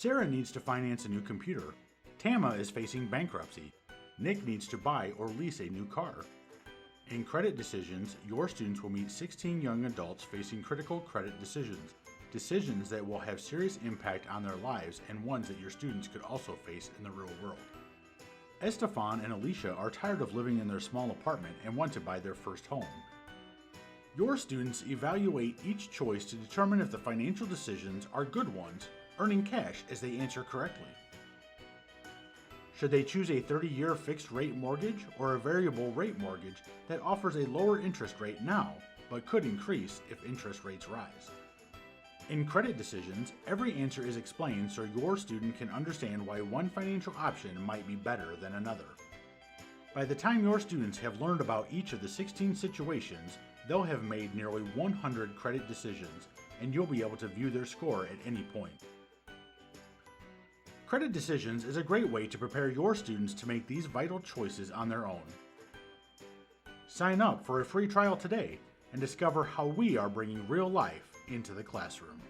Sarah needs to finance a new computer. Tama is facing bankruptcy. Nick needs to buy or lease a new car. In credit decisions, your students will meet 16 young adults facing critical credit decisions. Decisions that will have serious impact on their lives and ones that your students could also face in the real world. Estefan and Alicia are tired of living in their small apartment and want to buy their first home. Your students evaluate each choice to determine if the financial decisions are good ones, earning cash as they answer correctly. Should they choose a 30-year fixed rate mortgage or a variable rate mortgage that offers a lower interest rate now, but could increase if interest rates rise? In credit decisions, every answer is explained so your student can understand why one financial option might be better than another. By the time your students have learned about each of the 16 situations, they'll have made nearly 100 credit decisions, and you'll be able to view their score at any point. Credit decisions is a great way to prepare your students to make these vital choices on their own. Sign up for a free trial today and discover how we are bringing real life into the classroom.